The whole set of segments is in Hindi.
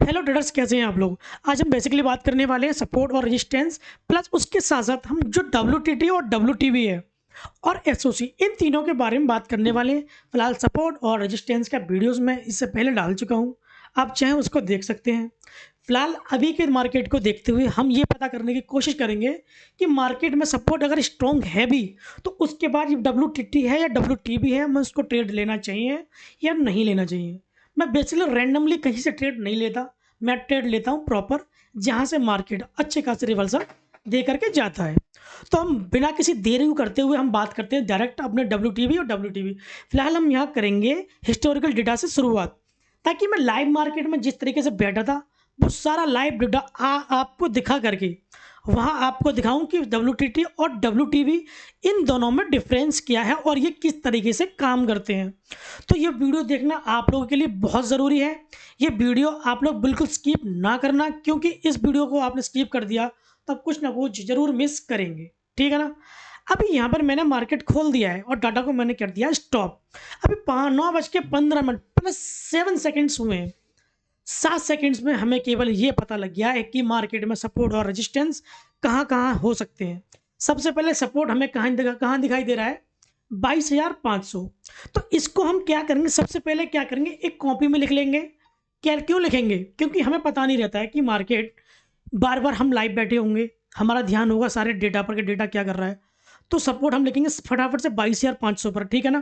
हेलो ट्रेडर्स, कैसे हैं आप लोग। आज हम बेसिकली बात करने वाले हैं सपोर्ट और रेजिस्टेंस, प्लस उसके साथ साथ हम जो डब्ल्यू और डब्ल्यू है और एसओसी, इन तीनों के बारे में बात करने वाले हैं। फिलहाल सपोर्ट और रेजिस्टेंस का वीडियोस मैं इससे पहले डाल चुका हूं, आप चाहें उसको देख सकते हैं। फिलहाल अभी के मार्केट को देखते हुए हम ये पता करने की कोशिश करेंगे कि मार्केट में सपोर्ट अगर स्ट्रॉन्ग है भी, तो उसके बाद ये डब्ल्यू है या डब्ल्यू है, हमें उसको ट्रेड लेना चाहिए या नहीं लेना चाहिए। मैं बेसिकली रैंडमली कहीं से ट्रेड नहीं लेता, मैं ट्रेड लेता हूँ प्रॉपर, जहाँ से मार्केट अच्छे खासे रिवर्सल दे करके जाता है। तो हम बिना किसी देरी को करते हुए हम बात करते हैं डायरेक्ट अपने डब्ल्यू और डब्ल्यू। फिलहाल हम यहाँ करेंगे हिस्टोरिकल डेटा से शुरुआत, ताकि मैं लाइव मार्केट में जिस तरीके से बैठा था वो सारा लाइव डेटा आपको दिखा करके वहाँ आपको दिखाऊं कि डब्ल्यू और डब्ल्यू इन दोनों में डिफरेंस क्या है और ये किस तरीके से काम करते हैं। तो ये वीडियो देखना आप लोगों के लिए बहुत ज़रूरी है। ये वीडियो आप लोग बिल्कुल स्किप ना करना, क्योंकि इस वीडियो को आपने स्किप कर दिया तब कुछ ना कुछ ज़रूर मिस करेंगे, ठीक है ना। अभी यहाँ पर मैंने मार्केट खोल दिया है और डाटा को मैंने कर दिया स्टॉप। अभी 9:15 प्लस 7 सेकेंड्स हुए हैं। 7 सेकेंड्स में हमें केवल ये पता लग गया है कि मार्केट में सपोर्ट और रेजिस्टेंस कहाँ कहाँ हो सकते हैं। सबसे पहले सपोर्ट हमें कहाँ दिखाई दे रहा है, 22,500। तो इसको हम क्या करेंगे, सबसे पहले क्या करेंगे, एक कॉपी में लिख लेंगे। क्या क्यों लिखेंगे, क्योंकि हमें पता नहीं रहता है कि मार्केट बार बार हम लाइव बैठे होंगे, हमारा ध्यान होगा सारे डेटा पर कि डेटा क्या कर रहा है। तो सपोर्ट हम लिखेंगे फटाफट से 22,500 पर, ठीक है ना।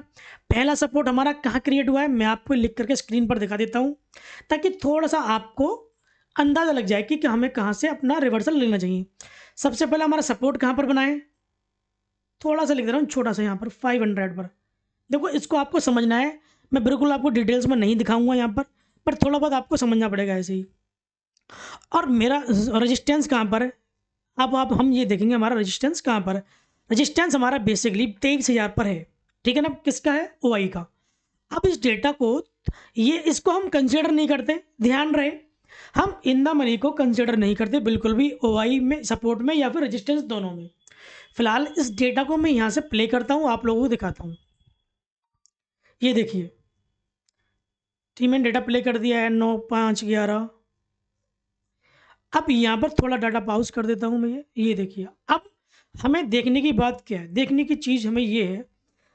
पहला सपोर्ट हमारा कहाँ क्रिएट हुआ है, मैं आपको लिख करके स्क्रीन पर दिखा देता हूँ, ताकि थोड़ा सा आपको अंदाज़ा लग जाए कि हमें कहाँ से अपना रिवर्सल लेना चाहिए। सबसे पहले हमारा सपोर्ट कहाँ पर बनाए, थोड़ा सा लिख दे रहा हूँ छोटा सा यहाँ पर 500 पर। देखो, इसको आपको समझना है, मैं बिल्कुल आपको डिटेल्स में नहीं दिखाऊंगा यहाँ पर थोड़ा बहुत आपको समझना पड़ेगा ऐसे ही। और मेरा रेजिस्टेंस कहाँ पर है, अब आप हम ये देखेंगे हमारा रेजिस्टेंस कहाँ पर है। रेजिस्टेंस हमारा बेसिकली 23,000 पर है, ठीक है ना। किसका है, ओआई का। अब इस डेटा को, ये इसको हम कंसिडर नहीं करते, ध्यान रहे, हम इन द मनी को कंसिडर नहीं करते बिल्कुल भी, ओआई में, सपोर्ट में या फिर रेजिस्टेंस, दोनों में। फिलहाल इस डेटा को मैं यहाँ से प्ले करता हूँ, आप लोगों को दिखाता हूँ। ये देखिए, ठीक, मैंने डेटा प्ले कर दिया है 9/5/11। अब यहाँ पर थोड़ा डाटा पॉज कर देता हूँ मैं। ये देखिए, अब हमें देखने की बात क्या है, देखने की चीज़ हमें ये है,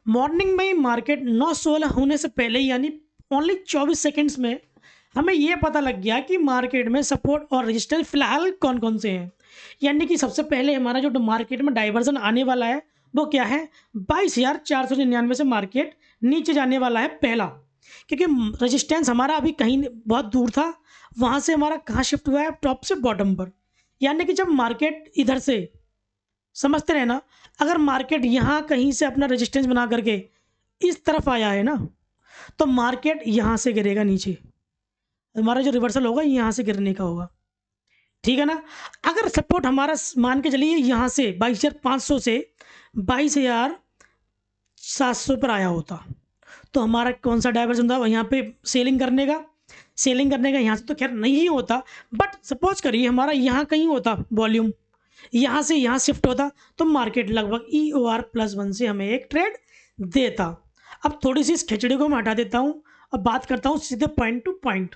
मॉर्निंग में ही मार्केट 9:16 होने से पहले, यानी ओनली 24 सेकंड्स में हमें ये पता लग गया कि मार्केट में सपोर्ट और रेजिस्टेंस फिलहाल कौन कौन से हैं। यानी कि सबसे पहले हमारा जो मार्केट में डाइवर्जन आने वाला है वो क्या है, 22,499 से मार्केट नीचे जाने वाला है पहला, क्योंकि रेजिस्टेंस हमारा अभी कहीं बहुत दूर था, वहाँ से हमारा कहाँ शिफ्ट हुआ है, टॉप से बॉटम पर। यानी कि जब मार्केट इधर से, समझते रहे ना, अगर मार्केट यहाँ कहीं से अपना रेजिस्टेंस बना करके इस तरफ आया है ना, तो मार्केट यहाँ से गिरेगा नीचे, हमारा जो रिवर्सल होगा यहाँ से गिरने का होगा, ठीक है ना। अगर सपोर्ट हमारा मान के चलिए यहाँ से 22,500 से 22,700 पर आया होता, तो हमारा कौन सा डाइवर्जन था, यहाँ पे सेलिंग करने का। सेलिंग करने का यहाँ से तो खैर नहीं होता, बट सपोज करिए हमारा यहाँ कहीं होता वॉल्यूम, यहाँ से यहाँ शिफ्ट होता, तो मार्केट लगभग EOR+1 से हमें एक ट्रेड देता। अब थोड़ी सी इस खिचड़ी को मैं हटा देता हूँ, अब बात करता हूँ सीधे पॉइंट टू पॉइंट।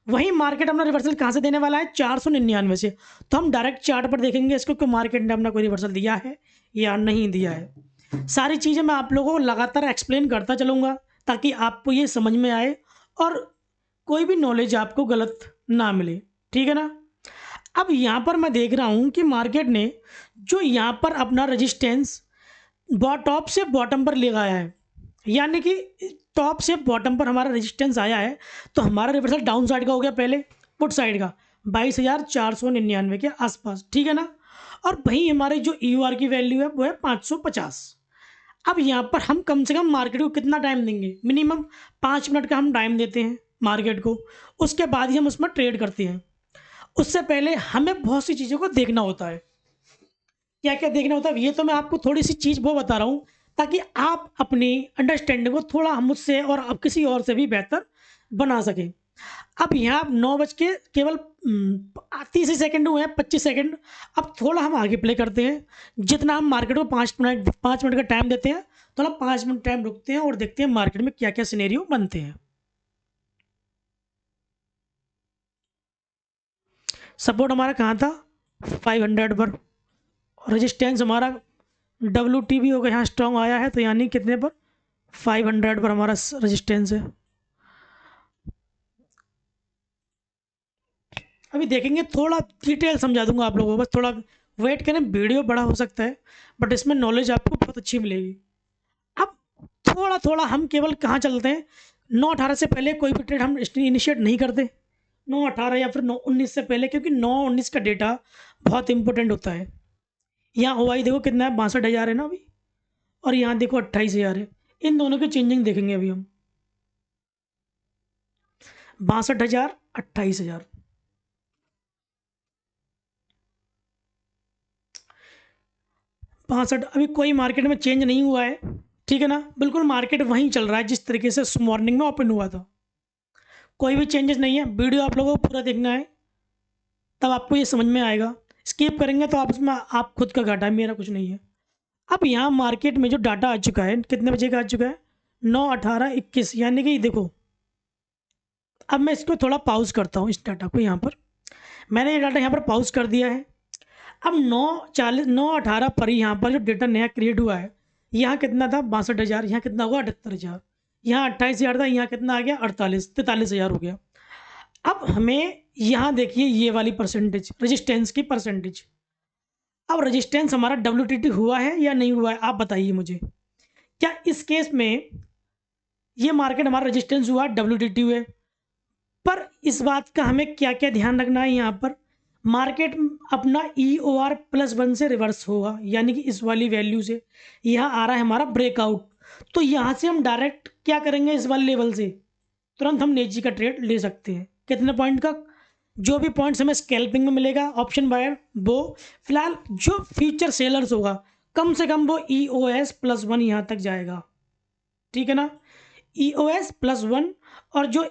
वहीं मार्केट अपना रिवर्सल कहाँ से देने वाला है, 499 से। तो हम डायरेक्ट चार्ट पर देखेंगे इसको कि मार्केट ने अपना कोई रिवर्सल दिया है या नहीं दिया है। सारी चीज़ें मैं आप लोगों को लगातार एक्सप्लेन करता चलूँगा, ताकि आपको ये समझ में आए और कोई भी नॉलेज आपको गलत ना मिले, ठीक है ना। अब यहाँ पर मैं देख रहा हूँ कि मार्केट ने जो यहाँ पर अपना रेजिस्टेंस टॉप से बॉटम पर ले आया है, यानी कि टॉप से बॉटम पर हमारा रेजिस्टेंस आया है, तो हमारा रिवर्सल डाउन साइड का हो गया, पहले पुट साइड का 22,499 के आसपास, ठीक है ना। और वहीं हमारे जो EOR की वैल्यू है वो है 550। अब यहाँ पर हम कम से कम मार्केट को कितना टाइम देंगे, मिनिमम 5 मिनट का हम टाइम देते हैं मार्केट को, उसके बाद ही हम उसमें ट्रेड करते हैं। उससे पहले हमें बहुत सी चीज़ों को देखना होता है। क्या क्या देखना होता है, ये तो मैं आपको थोड़ी सी चीज़ वो बता रहा हूँ, ताकि आप अपनी अंडरस्टैंडिंग को थोड़ा हम मुझसे और अब किसी और से भी बेहतर बना सकें। अब यहाँ 9 बज के केवल 30 सेकंड हुए हैं, 25 सेकंड। अब थोड़ा हम आगे प्ले करते हैं, जितना हम मार्केट को 5 मिनट का टाइम देते हैं, थोड़ा 5 मिनट टाइम रुकते हैं और देखते हैं मार्केट में क्या क्या सिनेरियो बनते हैं। सपोर्ट हमारा कहाँ था 500 पर, रेजिस्टेंस हमारा WTB होगा यहाँ स्ट्रॉन्ग आया है, तो यानी कितने पर 500 पर हमारा रेजिस्टेंस है। अभी देखेंगे, थोड़ा डिटेल समझा दूंगा आप लोगों को, बस थोड़ा वेट करें, वीडियो बड़ा हो सकता है बट इसमें नॉलेज आपको बहुत अच्छी मिलेगी। अब थोड़ा थोड़ा हम केवल कहाँ चलते हैं, 9/18 से पहले कोई भी ट्रेड हम इनिशिएट नहीं करते, 9/18 या फिर 9/19 से पहले, क्योंकि 9/19 का डेटा बहुत इंपॉर्टेंट होता है। यहाँ OI देखो कितना है, 62,000 है ना अभी, और यहाँ देखो 28,000 है। इन दोनों की चेंजिंग देखेंगे अभी हम, 62,000 28,000। 65 अभी कोई मार्केट में चेंज नहीं हुआ है, ठीक है ना, बिल्कुल मार्केट वहीं चल रहा है जिस तरीके से मॉर्निंग में ओपन हुआ था, कोई भी चेंजेस नहीं है। वीडियो आप लोगों को पूरा देखना है, तब आपको ये समझ में आएगा। स्किप करेंगे तो आप इसमें आप खुद का घाटा है, मेरा कुछ नहीं है। अब यहाँ मार्केट में जो डाटा आ चुका है, कितने बजे का आ चुका है, 9/18 21, यानी कि देखो, अब मैं इसको थोड़ा पॉज करता हूँ, इस डाटा को यहाँ पर मैंने ये डाटा यहाँ पर पॉज कर दिया है। अब 9/18 पर यहाँ पर जो डेटा नया क्रिएट हुआ है, यहाँ कितना था 62,000, यहाँ कितना हुआ 78,000, यहाँ 28,000 था, यहाँ कितना आ गया 43,000 हो गया। अब हमें यहाँ देखिए ये वाली परसेंटेज, रेजिस्टेंस की परसेंटेज। अब रेजिस्टेंस हमारा WTT हुआ है या नहीं हुआ है, आप बताइए मुझे। क्या इस केस में ये मार्केट हमारा रेजिस्टेंस हुआ, WTT हुए, पर इस बात का हमें क्या क्या ध्यान रखना है, यहाँ पर मार्केट अपना EOR+1 से रिवर्स होगा, यानी कि इस वाली वैल्यू से यहाँ आ रहा है हमारा ब्रेकआउट, तो यहाँ से हम डायरेक्ट क्या करेंगे, इस वाले लेवल से तुरंत हम नेजी का ट्रेड ले सकते हैं। कितने पॉइंट का, जो भी पॉइंट्स हमें स्कैल्पिंग में मिलेगा ऑप्शन बायर, वो फिलहाल जो फ्यूचर सेलर्स होगा कम से कम वो EOS+1 यहाँ तक जाएगा, ठीक है ना, EOS+1 और जो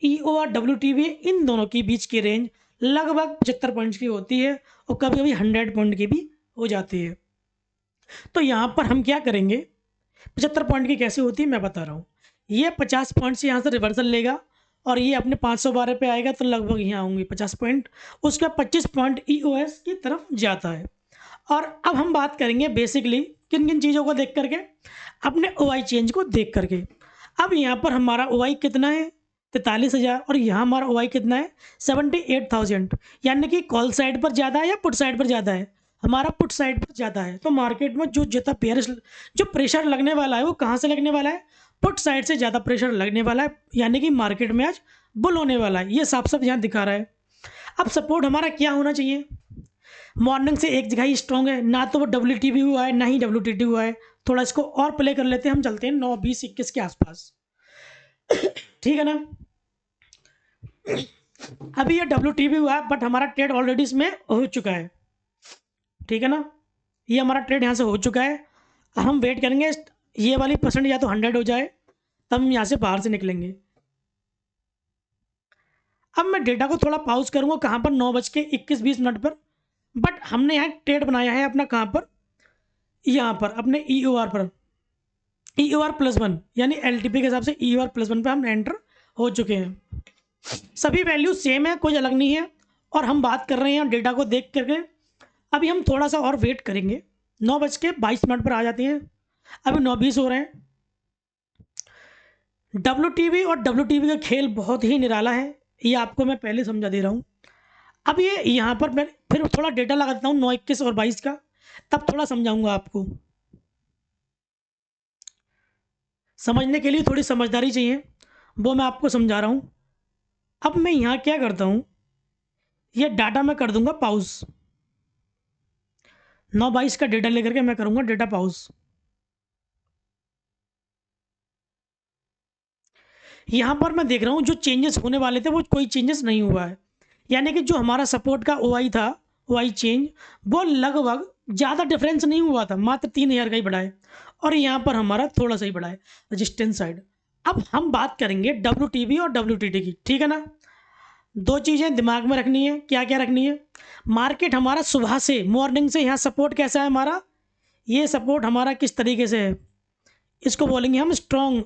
EOR WTB, इन दोनों के बीच की रेंज लगभग 75 पॉइंट्स की होती है, और कभी कभी 100 पॉइंट की भी हो जाती है। तो यहाँ पर हम क्या करेंगे, 75 पॉइंट की कैसे होती है मैं बता रहा हूँ। ये 50 पॉइंट से यहाँ से रिवर्सल लेगा और ये अपने 512 पे आएगा, तो लगभग यहाँ होंगे 50 पॉइंट, उसका 25 पॉइंट EOS की तरफ जाता है। और अब हम बात करेंगे बेसिकली किन किन चीज़ों को देख करके, अपने OI चेंज को देख करके। अब यहाँ पर हमारा OI कितना है 43,000, और यहाँ हमारा OI कितना है 78,000, यानी कि कॉल साइड पर ज़्यादा है या पुट साइड पर ज़्यादा है, हमारा पुट साइड पर ज़्यादा है। तो मार्केट में जो जितना जो प्रेशर लगने वाला है वो कहाँ से लगने वाला है, पुट साइड से ज़्यादा प्रेशर लगने वाला है, यानी कि मार्केट में आज बुल होने वाला है, ये साफ साफ यहाँ दिखा रहा है। अब सपोर्ट हमारा क्या होना चाहिए, मॉर्निंग से एक जगह ही स्ट्रॉन्ग है, ना तो वो WTB हुआ है ना ही WTT हुआ है। थोड़ा इसको और प्ले कर लेते हैं, हम चलते हैं 9 20 21 के आसपास, ठीक है ना। अभी ये WTB हुआ है बट हमारा ट्रेड ऑलरेडी इसमें हो चुका है, ठीक है ना, ये हमारा ट्रेड यहाँ से हो चुका है। हम वेट करेंगे ये वाली परसेंट या तो 100 हो जाए, तब हम यहाँ से बाहर से निकलेंगे। अब मैं डेटा को थोड़ा पॉज करूँगा, कहाँ पर 9:21 पर, बट हमने यहाँ ट्रेड बनाया है अपना, कहाँ पर, यहाँ पर अपने EOR पर, EOR+1 यानी LTP के हिसाब से EOR+1 पे हम एंटर हो चुके हैं। सभी वैल्यू सेम है, कोई अलग नहीं है, और हम बात कर रहे हैं डेटा को देख करके। अभी हम थोड़ा सा और वेट करेंगे, 9:22 पर आ जाते हैं, अभी 9:20 हो रहे हैं। WTB और WTB का खेल बहुत ही निराला है, ये आपको मैं पहले समझा दे रहा हूँ। अब ये यहाँ पर मैं फिर थोड़ा डेटा लगा देता हूँ 9 21 और 22 का, तब थोड़ा समझाऊंगा आपको। समझने के लिए थोड़ी समझदारी चाहिए, वो मैं आपको समझा रहा हूँ। अब मैं यहाँ क्या करता हूँ, ये डाटा मैं कर दूंगा पॉज, 9 22 का डेटा लेकर के मैं करूँगा डेटा पॉज। यहाँ पर मैं देख रहा हूँ जो चेंजेस होने वाले थे वो कोई चेंजेस नहीं हुआ है, यानी कि जो हमारा सपोर्ट का OI था, OI चेंज, वो लगभग ज़्यादा डिफरेंस नहीं हुआ था, मात्र 3,000 का ही बढ़ा है, और यहाँ पर हमारा थोड़ा सा ही बढ़ा है रजिस्टेंस साइड। अब हम बात करेंगे WTB और WTT की, ठीक है ना। दो चीज़ें दिमाग में रखनी है, क्या क्या रखनी है, मार्केट हमारा सुबह से मॉर्निंग से यहाँ सपोर्ट कैसा है हमारा, ये सपोर्ट हमारा किस तरीके से है, इसको बोलेंगे हम स्ट्रॉन्ग,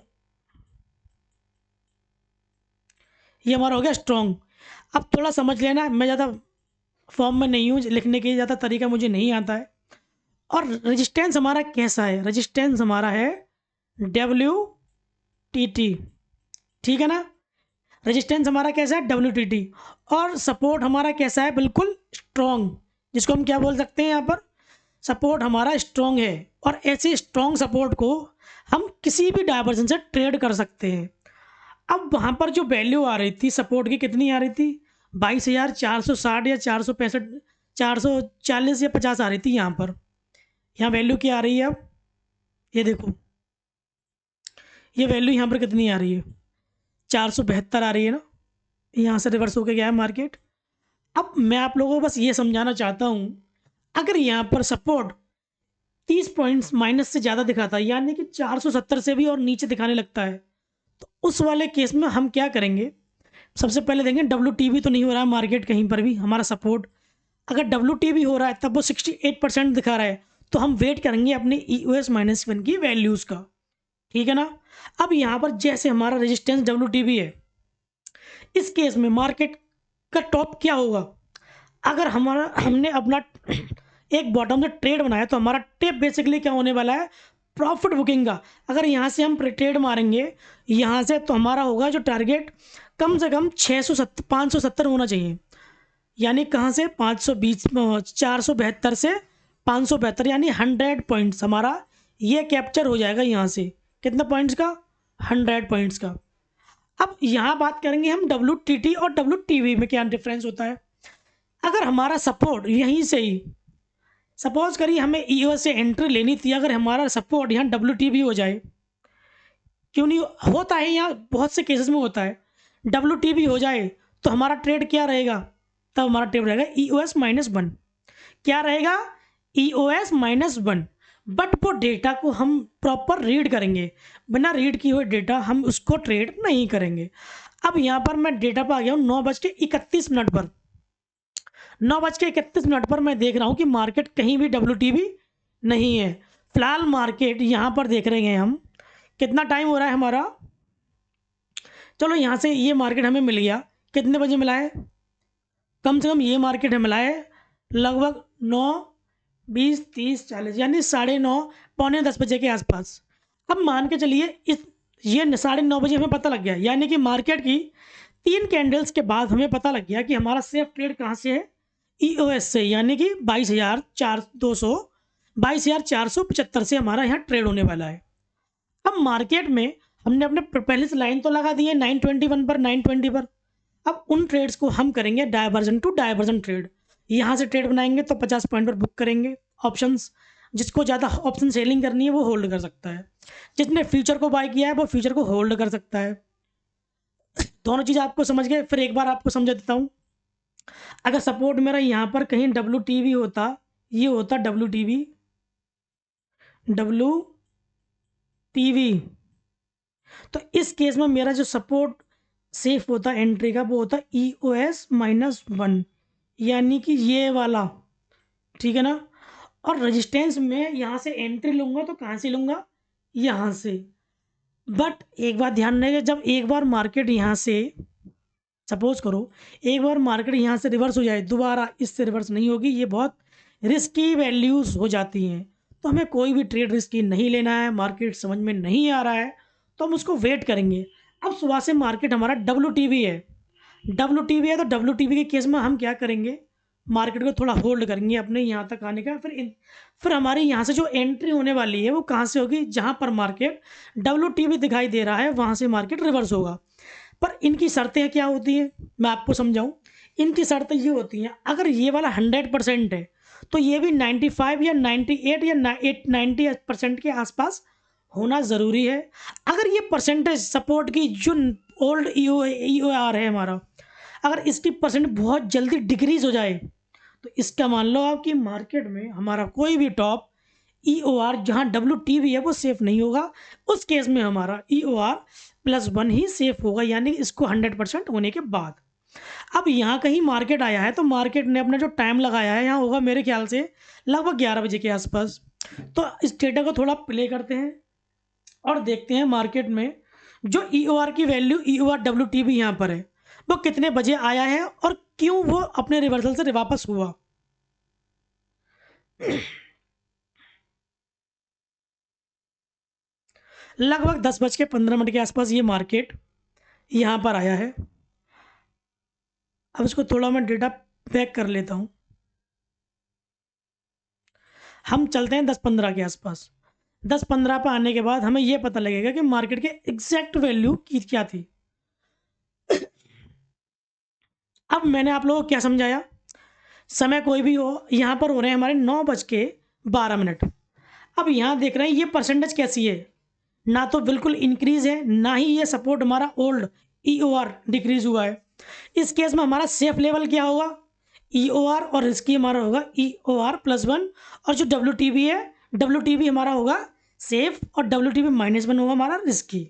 ये हमारा हो गया स्ट्रॉन्ग। अब थोड़ा समझ लेना, मैं ज़्यादा फॉर्म में नहीं हूँ, लिखने के ज़्यादा तरीका मुझे नहीं आता है। और रेजिस्टेंस हमारा कैसा है? रेजिस्टेंस हमारा है WTT, ठीक है ना? रेजिस्टेंस हमारा कैसा है? WTT। और सपोर्ट हमारा कैसा है? बिल्कुल स्ट्रॉन्ग, जिसको हम क्या बोल सकते हैं यहाँ पर? सपोर्ट हमारा स्ट्रॉन्ग है। और ऐसे स्ट्रॉन्ग सपोर्ट को हम किसी भी डायवर्जन से ट्रेड कर सकते हैं। अब वहाँ पर जो वैल्यू आ रही थी सपोर्ट की, कितनी आ रही थी? 22,460 या 465, 440 या 50 आ रही थी यहाँ पर। यहाँ वैल्यू क्या आ रही है? अब ये देखो, ये वैल्यू यहाँ पर कितनी आ रही है? 472 आ रही है ना। यहाँ से रिवर्स होके गया है मार्केट। अब मैं आप लोगों को बस ये समझाना चाहता हूँ, अगर यहाँ पर सपोर्ट 30 पॉइंट्स माइनस से ज़्यादा दिखाता है, यानी कि 470 से भी और नीचे दिखाने लगता है, तो उस वाले केस में हम क्या करेंगे? सबसे पहले देखेंगे WTB तो नहीं हो रहा है मार्केट कहीं पर भी हमारा सपोर्ट। अगर WTB हो रहा है तब वो 68% दिखा रहा है, तो हम वेट करेंगे अपने EOS-1 की वैल्यूज़ का, ठीक है ना। अब यहाँ पर जैसे हमारा रेजिस्टेंस WTB है, इस केस में मार्केट का टॉप क्या होगा? अगर हमने अपना एक बॉटम से ट्रेड बनाया, तो हमारा टेप बेसिकली क्या होने वाला है? प्रॉफिट बुकिंग का। अगर यहाँ से हम ट्रेड मारेंगे यहाँ से, तो हमारा होगा जो टारगेट कम से कम 570 होना चाहिए। यानी कहाँ से? 520, 472 से 572, यानी 100 पॉइंट्स हमारा ये कैप्चर हो जाएगा यहाँ से। कितना पॉइंट्स का? 100 पॉइंट्स का। अब यहाँ बात करेंगे हम WTT और WTB में क्या डिफरेंस होता है। अगर हमारा सपोर्ट यहीं से ही, सपोज करिए हमें EOS से एंट्री लेनी थी, अगर हमारा सपोर्ट यहाँ WTB हो जाए, क्यों नहीं होता है, यहाँ बहुत से केसेस में होता है, WTB हो जाए तो हमारा ट्रेड क्या रहेगा? तब हमारा ट्रेड रहेगा EOS-1। क्या रहेगा? EOS-1। बट वो डेटा को हम प्रॉपर रीड करेंगे, बिना रीड किए हुए डेटा हम उसको ट्रेड नहीं करेंगे। अब यहाँ पर मैं डेटा पर आ गया हूँ 9:31 पर। 9:31 पर मैं देख रहा हूँ कि मार्केट कहीं भी WTB नहीं है। फिलहाल मार्केट यहाँ पर देख रहे हैं हम, कितना टाइम हो रहा है हमारा? चलो यहाँ से ये मार्केट हमें मिल गया, कितने बजे मिला है? कम से कम ये मार्केट हमें मिला है लगभग 9, 20, 30, 40, यानी 9:30, पौने 10 बजे के आसपास। अब मान के चलिए ये 9:30 बजे हमें पता लग गया, यानी कि मार्केट की 3 कैंडल्स के बाद हमें पता लग गया कि हमारा सेफ ट्रेड कहाँ से है? EOS से, यानी कि 22,475 से हमारा यहाँ ट्रेड होने वाला है। अब मार्केट में हमने अपने पहले से लाइन तो लगा दी है 921 पर, 920 पर। अब उन ट्रेड्स को हम करेंगे डायवर्जन टू डायवर्जन ट्रेड। यहाँ से ट्रेड बनाएंगे तो 50 पॉइंट पर बुक करेंगे ऑप्शंस। जिसको ज़्यादा ऑप्शन सेलिंग करनी है वो होल्ड कर सकता है, जिसने फ्यूचर को बाय किया है वो फ्यूचर को होल्ड कर सकता है। दोनों चीज़ आपको समझ गए? फिर एक बार आपको समझा देता हूँ। अगर सपोर्ट मेरा यहाँ पर कहीं WTB होता, ये होता WTB, तो इस केस में मेरा जो सपोर्ट सेफ होता एंट्री का वो होता EOS-1, यानी कि ये वाला, ठीक है ना। और रेजिस्टेंस में यहाँ से एंट्री लूँगा तो कहाँ से लूँगा? यहाँ से। बट एक बात ध्यान रखिए, जब एक बार मार्केट यहाँ से, सपोज करो एक बार मार्केट यहाँ से रिवर्स हो जाए, दोबारा इससे रिवर्स नहीं होगी, ये बहुत रिस्की वैल्यूज़ हो जाती हैं। तो हमें कोई भी ट्रेड रिस्की नहीं लेना है। मार्केट समझ में नहीं आ रहा है तो हम उसको वेट करेंगे। अब सुबह से मार्केट हमारा WTB है, WTB है, तो WTB के केस में हम क्या करेंगे? मार्केट को थोड़ा होल्ड करेंगे अपने यहाँ तक आने का। फिर हमारी यहाँ से जो एंट्री होने वाली है वो कहाँ से होगी? जहाँ पर मार्केट WTB दिखाई दे रहा है वहाँ से मार्केट रिवर्स होगा। पर इनकी शर्तें क्या होती हैं मैं आपको समझाऊं। इनकी शर्तें ये होती हैं, अगर ये वाला 100% है तो ये भी 95 या 98 या 90% के आसपास होना ज़रूरी है। अगर ये परसेंटेज सपोर्ट की जो ओल्ड EOR है हमारा, अगर इसकी परसेंट बहुत जल्दी डिक्रीज हो जाए तो इसका मान लो आप कि मार्केट में हमारा कोई भी टॉप EOR जहाँ WTB है वो सेफ नहीं होगा। उस केस में हमारा EOR+1 ही सेफ होगा, यानी इसको 100% होने के बाद। अब यहाँ कहीं मार्केट आया है तो मार्केट ने अपना जो टाइम लगाया है यहाँ होगा मेरे ख्याल से लगभग 11 बजे के आसपास। तो इस डेटा को थोड़ा प्ले करते हैं और देखते हैं मार्केट में जो EOR की वैल्यू, EOR WTB यहाँ पर है, वो कितने बजे आया है और क्यों वो अपने रिवर्सल से वापस हुआ। लगभग 10:15 के आसपास ये मार्केट यहाँ पर आया है। अब इसको थोड़ा मैं डेटा पैक कर लेता हूँ। हम चलते हैं 10:15 के आसपास। 10:15 पे आने के बाद हमें ये पता लगेगा कि मार्केट के एग्जैक्ट वैल्यू की क्या थी। अब मैंने आप लोगों को क्या समझाया, समय कोई भी हो, यहाँ पर हो रहे हैं हमारे 9:12। अब यहाँ देख रहे हैं ये परसेंटेज कैसी है, ना तो बिल्कुल इंक्रीज है, ना ही ये सपोर्ट हमारा ओल्ड EOR डिक्रीज हुआ है। इस केस में हमारा सेफ लेवल क्या होगा, EOR, और रिस्की हमारा होगा EOR+1, और जो WTB है, WTB हमारा होगा सेफ और WTB-1 होगा हमारा रिस्की।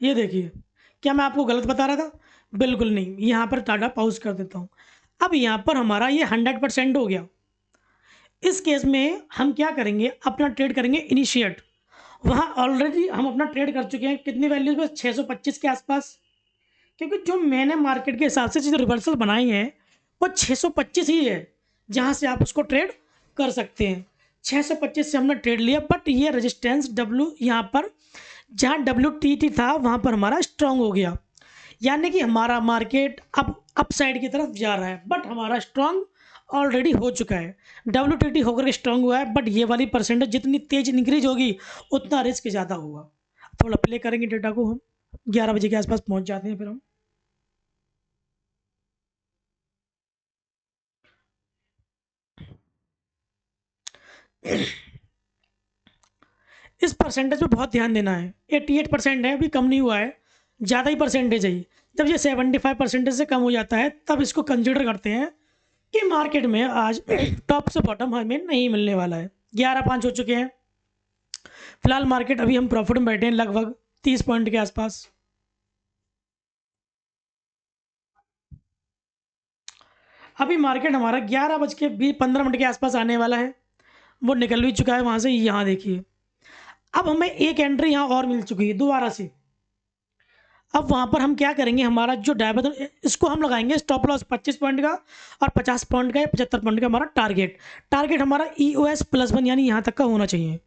ये देखिए, क्या मैं आपको गलत बता रहा था? बिल्कुल नहीं। यहाँ पर टाटा पॉज कर देता हूँ। अब यहाँ पर हमारा ये 100% हो गया। इस केस में हम क्या करेंगे, अपना ट्रेड करेंगे इनिशिएट। वहाँ ऑलरेडी हम अपना ट्रेड कर चुके हैं कितनी वैल्यूज में, 625 के आसपास, क्योंकि जो मैंने मार्केट के हिसाब से जो रिवर्सल बनाई है वो 625 ही है, जहाँ से आप उसको ट्रेड कर सकते हैं। 625 से हमने ट्रेड लिया, बट ये रेजिस्टेंस डब्ल्यू यहाँ पर जहाँ WTT था वहाँ पर हमारा स्ट्रांग हो गया, यानी कि हमारा मार्केट अब अपसाइड की तरफ जा रहा है, बट हमारा स्ट्रांग ऑलरेडी हो चुका है। WTT होकर के स्ट्रांग हुआ है, बट ये वाली परसेंटेज जितनी तेज इंक्रीज होगी उतना रिस्क ज़्यादा होगा। थोड़ा प्ले करेंगे डेटा को, हम 11 बजे के आसपास पहुँच जाते हैं फिर हम। इस परसेंटेज पे बहुत ध्यान देना है। 88% है, अभी कम नहीं हुआ है, ज़्यादा ही परसेंटेज है। जब ये 75% से कम हो जाता है तब इसको कंसिडर करते हैं कि मार्केट में आज टॉप से बॉटम हमें नहीं मिलने वाला है। 11.5 हो चुके हैं। फिलहाल मार्केट अभी हम प्रॉफिट में बैठे हैं लगभग 30 पॉइंट के आसपास। अभी मार्केट हमारा 11:15 के आसपास आने वाला है, वो निकल भी चुका है वहाँ से। यहाँ देखिए, अब हमें एक एंट्री यहाँ और मिल चुकी है दोबारा से। अब वहाँ पर हम क्या करेंगे, हमारा जो डायवर्जन इसको हम लगाएंगे स्टॉप लॉस 25 पॉइंट का, और 50 पॉइंट का या 75 पॉइंट का हमारा टारगेट हमारा EOS+1 यानी यहाँ तक का होना चाहिए।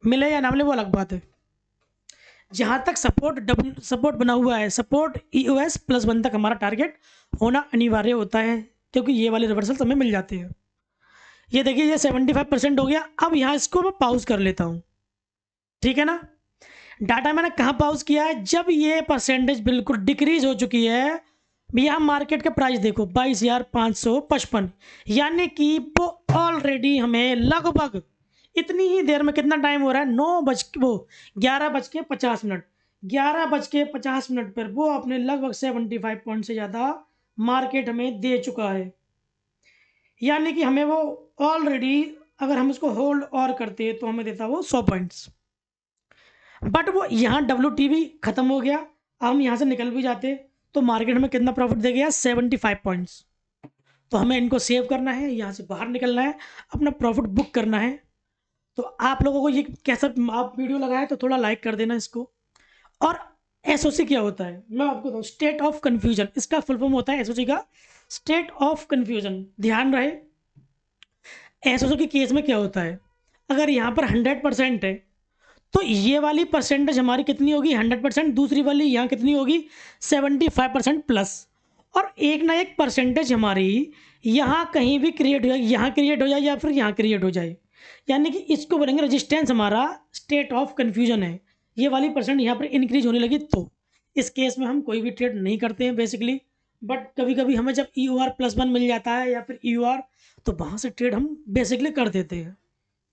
मिले या ना मिले वो अलग बात है। जहाँ तक सपोर्ट बना हुआ है, सपोर्ट EOS+1 तक हमारा टारगेट होना अनिवार्य होता है, क्योंकि ये वाले रिवर्सल हमें मिल जाते हैं। ये देखिए, ये 75% हो गया। अब यहाँ इसको मैं पॉज कर लेता हूँ, ठीक है ना। डाटा मैंने कहाँ पॉज किया है, जब ये परसेंटेज बिल्कुल डिक्रीज हो चुकी है। यहाँ मार्केट का प्राइस देखो 22,555, यानी कि वो ऑलरेडी हमें लगभग इतनी ही देर में, कितना टाइम हो रहा है, 11:50, 11:50 पर वो अपने लगभग 75 पॉइंट से ज़्यादा मार्केट हमें दे चुका है। यानी कि हमें वो ऑलरेडी, अगर हम इसको होल्ड और करते तो हमें देता वो 100 पॉइंट्स, बट वो यहाँ WTB खत्म हो गया। हम यहाँ से निकल भी जाते तो मार्केट में कितना प्रॉफिट दे गया, 75 पॉइंट्स। तो हमें इनको सेव करना है, यहाँ से बाहर निकलना है, अपना प्रॉफिट बुक करना है। तो आप लोगों को ये कैसा आप वीडियो लगाए तो थोड़ा लाइक कर देना इसको। और SOC क्या होता है मैं आपको बताऊँ, स्टेट ऑफ कन्फ्यूजन, इसका फुल फॉर्म होता है SOC का, स्टेट ऑफ कन्फ्यूजन। ध्यान रहे, SOC के केस में क्या होता है, अगर यहाँ पर 100% है तो ये वाली परसेंटेज हमारी कितनी होगी, 100%। दूसरी वाली यहाँ कितनी होगी, 75% प्लस। और एक ना एक परसेंटेज हमारी यहाँ कहीं भी क्रिएट हो जाए, यहाँ क्रिएट हो जाए या फिर यहाँ क्रिएट हो जाए, यानी कि इसको बोलेंगे रेजिस्टेंस हमारा स्टेट ऑफ कन्फ्यूजन है। ये वाली परसेंट यहाँ पर इंक्रीज होने लगी तो इस केस में हम कोई भी ट्रेड नहीं करते हैं बेसिकली। बट कभी कभी हमें जब EOR+1 मिल जाता है या फिर EOR, तो वहाँ से ट्रेड हम बेसिकली कर देते हैं,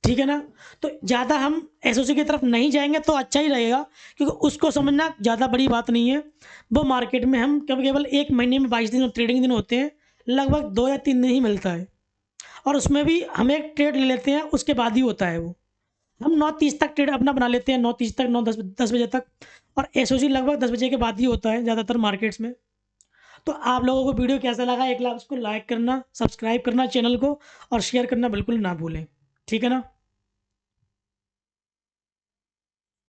ठीक है ना। तो ज़्यादा हम SOC की तरफ नहीं जाएंगे तो अच्छा ही रहेगा, क्योंकि उसको समझना ज़्यादा बड़ी बात नहीं है। वो मार्केट में हम केवल एक महीने में 22 दिन ट्रेडिंग दिन होते हैं, लगभग 2 या 3 दिन ही मिलता है, और उसमें भी हम एक ट्रेड ले लेते हैं उसके बाद ही होता है वो। हम 9:30 तक ट्रेड अपना बना लेते हैं, 9:30 तक, 9-10 बजे तक, और SOC लगभग 10 बजे के बाद ही होता है ज़्यादातर मार्केट्स में। तो आप लोगों को वीडियो कैसा लगा, एक लाख उसको लाइक करना, सब्सक्राइब करना चैनल को और शेयर करना बिल्कुल ना भूलें। ठीक है ना?